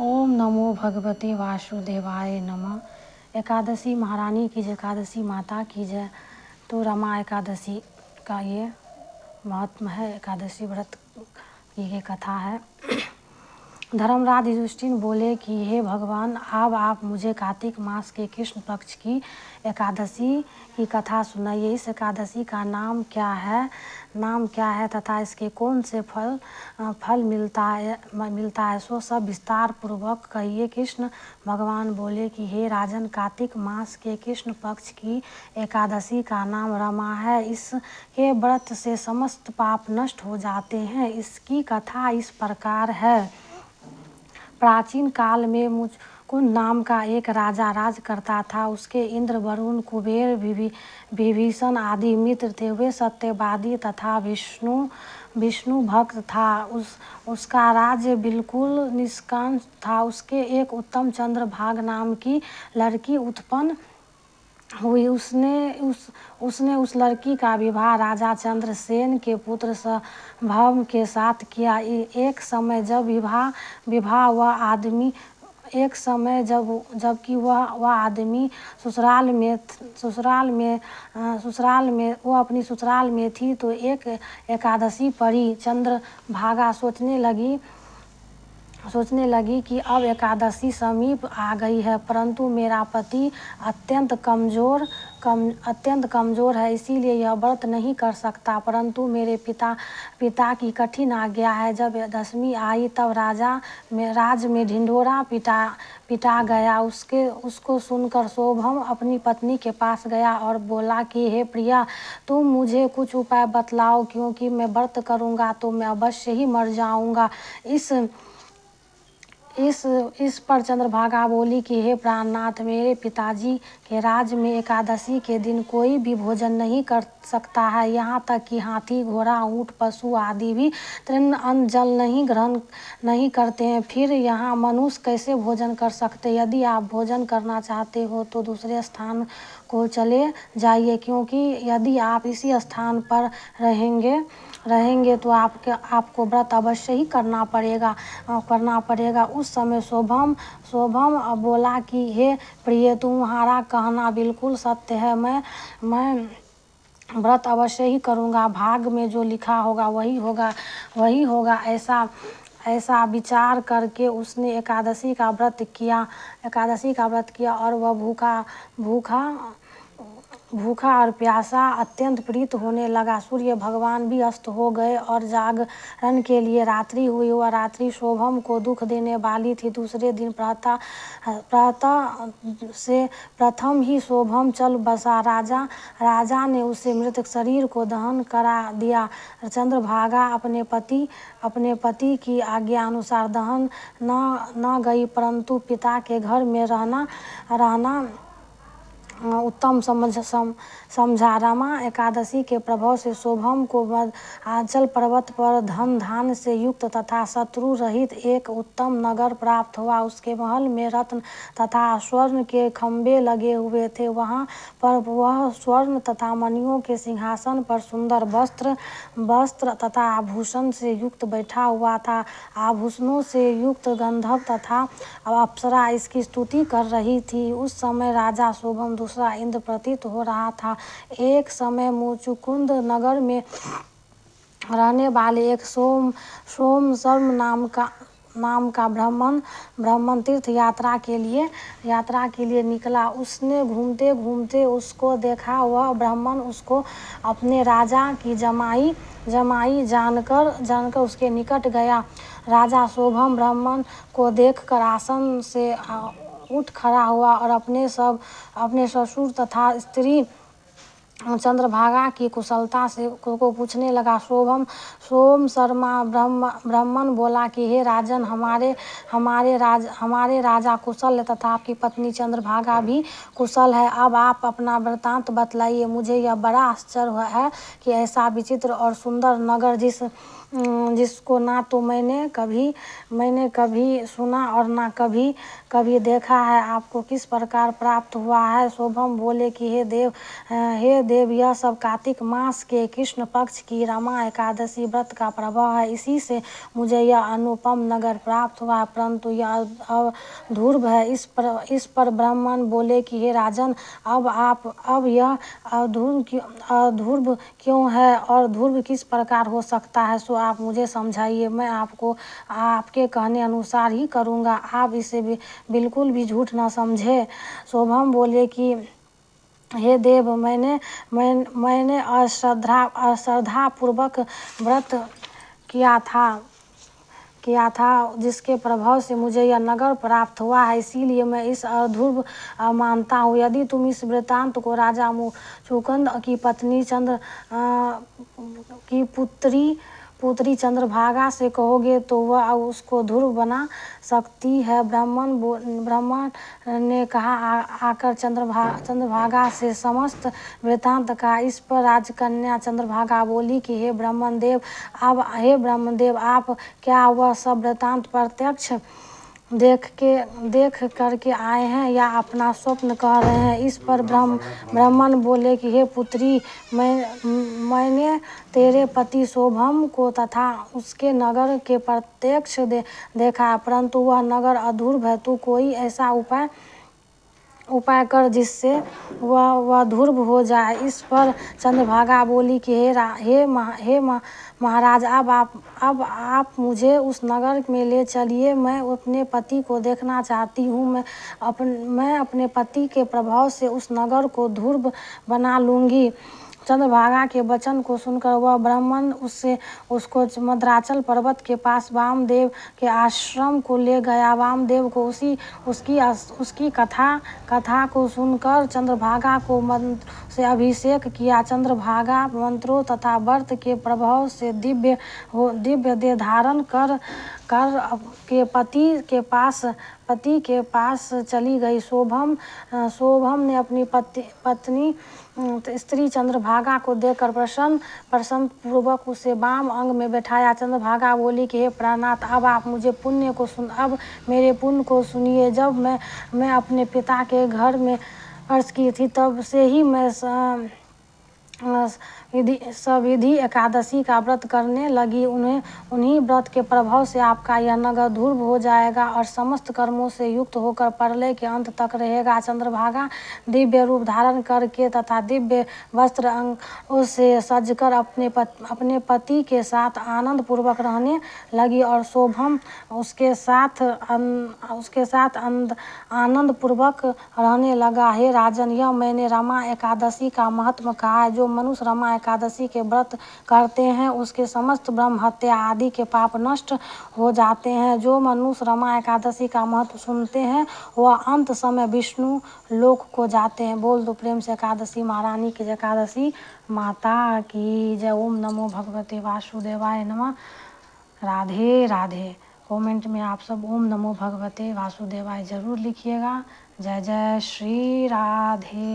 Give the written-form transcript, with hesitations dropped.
ओम नमो भगवते वासुदेवाय नमः। एकादशी महारानी की जय, एकादशी माता की जय। तो रमा एकादशी का ये महत्व है, एकादशी व्रत की ये कथा है। धर्मराज युधिष्ठिर बोले कि हे भगवान, अब आप मुझे कार्तिक मास के कृष्ण पक्ष की एकादशी की कथा सुनाइए। इस एकादशी का नाम क्या है तथा इसके कौन से फल मिलता है सो सब विस्तार पूर्वक कहिए। कृष्ण भगवान बोले कि हे राजन, कार्तिक मास के कृष्ण पक्ष की एकादशी का नाम रमा है। इसके व्रत से समस्त पाप नष्ट हो जाते हैं। इसकी कथा इस प्रकार है। प्राचीन काल में मुचकुंद नाम का एक राजा राज करता था। उसके इंद्र, वरुण, कुबेर, विभीषण आदि मित्र थे। वे सत्यवादी तथा विष्णु भक्त था। उसका राज्य बिल्कुल निष्कंटक था। उसके एक उत्तम चंद्रभागा नाम की लड़की उत्पन्न हुई। उसने उस लड़की का विवाह राजा चंद्रसेन के पुत्र संभव के साथ किया। एक समय जबकि वह आदमी अपनी ससुराल में थी तो एक एकादशी पड़ी। चंद्रभागा सोचने लगी कि अब एकादशी समीप आ गई है, परंतु मेरा पति अत्यंत कमजोर है, इसीलिए यह व्रत नहीं कर सकता। परंतु मेरे पिता की कठिन आज्ञा है। जब दशमी आई तब राज में ढिंढोरा पिटा गया। उसको सुनकर शोभम अपनी पत्नी के पास गया और बोला कि हे प्रिया, तुम मुझे कुछ उपाय बतलाओ, क्योंकि मैं व्रत करूँगा तो मैं अवश्य ही मर जाऊँगा। इस पर चंद्रभागा बोली कि हे प्राणनाथ, मेरे पिताजी के राज में एकादशी के दिन कोई भी भोजन नहीं कर सकता है। यहाँ तक कि हाथी, घोड़ा, ऊँट, पशु आदि भी तृण अन्न जल ग्रहण नहीं करते हैं। फिर यहाँ मनुष्य कैसे भोजन कर सकते? यदि आप भोजन करना चाहते हो तो दूसरे स्थान को चले जाइए, क्योंकि यदि आप इसी स्थान पर रहेंगे तो आपको व्रत अवश्य ही करना पड़ेगा। उस समय शोभम बोला कि हे प्रिय, तुम्हारा कहना बिल्कुल सत्य है। मैं व्रत अवश्य ही करूँगा। भाग में जो लिखा होगा वही होगा। ऐसा विचार करके उसने एकादशी का व्रत किया और वह भूखा और प्यासा अत्यंत प्रीत होने लगा। सूर्य भगवान भी अस्त हो गए और जागरण के लिए रात्रि हुई। वह रात्रि शोभम को दुख देने वाली थी। दूसरे दिन प्रातः से प्रथम ही शोभम चल बसा। राजा ने उसे मृत शरीर को दहन करा दिया। चंद्रभागा अपने पति की आज्ञा अनुसार दहन न गई, परंतु पिता के घर में रहना उत्तम समझा। रमा एकादशी के प्रभाव से शोभम को आंचल पर्वत पर धन धान से युक्त तथा शत्रु रहित एक उत्तम नगर प्राप्त हुआ। उसके महल में रत्न तथा स्वर्ण के खंभे लगे हुए थे। वहां पर वह स्वर्ण तथा मणियों के सिंहासन पर सुंदर वस्त्र तथा आभूषण से युक्त बैठा हुआ था। आभूषणों से युक्त गंधर्व तथा अप्सरा इसकी स्तुति कर रही थी। उस समय राजा शोभम दूसरा इंद्र प्रतीत हो रहा था। एक समय मुचुकुंद नगर में रहने वाले एक सोम शर्म नाम का ब्राह्मण तीर्थ यात्रा के लिए निकला। उसने घूमते घूमते उसको देखा। वह ब्राह्मण उसको अपने राजा की जमाई जानकर उसके निकट गया। राजा शोभम ब्राह्मण को देखकर आसन से उठ खड़ा हुआ और अपने ससुर तथा स्त्री चंद्रभागा की कुशलता को पूछने लगा। सोम शर्मा ब्राह्मण बोला कि हे राजन, हमारे राजा कुशल है तथा आपकी पत्नी चंद्रभागा भी कुशल है। अब आप अपना वृतांत बतलाइए। मुझे यह बड़ा आश्चर्य है कि ऐसा विचित्र और सुंदर नगर जिसको ना तो मैंने कभी सुना और ना कभी देखा है, आपको किस प्रकार प्राप्त हुआ है। शोभम बोले कि हे देव, यह सब कार्तिक मास के कृष्ण पक्ष की रमा एकादशी व्रत का प्रभाव है। इसी से मुझे यह अनुपम नगर प्राप्त हुआ, परंतु यह अधूर्व है। इस पर ब्राह्मण बोले कि हे राजन, अब यह अधूर्व क्यों है और ध्रुव किस प्रकार हो सकता है, सो आप मुझे समझाइए। मैं आपको आपके कहने अनुसार ही करूँगा, आप इसे बिल्कुल भी झूठ न समझे। शोभम बोले कि हे देव, मैंने अश्रद्धा पूर्वक व्रत किया था जिसके प्रभाव से मुझे यह नगर प्राप्त हुआ है, इसीलिए मैं इस अधूर्व मानता हूँ। यदि तुम इस वृत्तांत को राजा मुचुकुंद की पत्नी की पुत्री चंद्रभागा से कहोगे तो वह उसको ध्रुव बना सकती है। ब्राह्मण ने कहा, आकर चंद्रभागा से समस्त वृत्तांत का। इस पर राजकन्या चंद्रभागा बोली कि हे ब्रह्मदेव, आप क्या वह सब वृत्तांत प्रत्यक्ष देख करके आए हैं या अपना स्वप्न कह रहे हैं? इस पर ब्राह्मण बोले कि हे पुत्री, मैंने तेरे पति शोभम को तथा उसके नगर के प्रत्यक्ष देखा, परंतु वह नगर अधूर्व है। तू कोई ऐसा उपाय कर जिससे वह ध्रुव हो जाए। इस पर चंद्रभागा बोली कि हे महाराज, अब आप मुझे उस नगर में ले चलिए। मैं अपने पति को देखना चाहती हूँ। मैं अपने पति के प्रभाव से उस नगर को ध्रुव बना लूँगी। चंद्रभागा के वचन को सुनकर वह ब्राह्मण उसको मद्राचल पर्वत के पास वामदेव के आश्रम को ले गया। वामदेव को उसकी कथा को सुनकर चंद्रभागा को मंत्र से अभिषेक किया। चंद्रभागा मंत्रों तथा व्रत के प्रभाव से दिव्य देह धारण कर के पति के पास चली गई। शोभम ने अपनी पत्नी स्त्री चंद्रभागा को देखकर प्रसन्न पूर्वक उसे वाम अंग में बैठाया। चंद्रभागा बोली कि हे प्राणनाथ, अब आप अब मेरे पुण्य को सुनिए। जब मैं अपने पिता के घर में अर्ज की थी, तब से ही मैं सविधि एकादशी का व्रत करने लगी। उन्हीं व्रत के प्रभाव से आपका यह नगर ध्रुव हो जाएगा और समस्त कर्मों से युक्त होकर प्रलय के अंत तक रहेगा। चंद्रभागा दिव्य रूप धारण करके तथा दिव्य वस्त्र अंगों से सजकर अपने पति के साथ आनंद पूर्वक रहने लगी और शोभम उसके साथ आनंद पूर्वक रहने लगा। हे राजन, यह मैंने रमा एकादशी का महत्व कहा है। जो मनुष्य रमा एकादशी के व्रत करते हैं उसके समस्त ब्रह्म हत्या आदि के पाप नष्ट हो जाते हैं। जो मनुष्य रमा एकादशी का महत्व सुनते हैं वह अंत समय विष्णु लोक को जाते हैं। बोल दो प्रेम से एकादशी महारानी की जय, एकादशी माता की जय। ओम नमो भगवते वासुदेवाय नमः। राधे राधे। कमेंट में आप सब ओम नमो भगवते वासुदेवाय जरूर लिखिएगा। जय जय श्री राधे।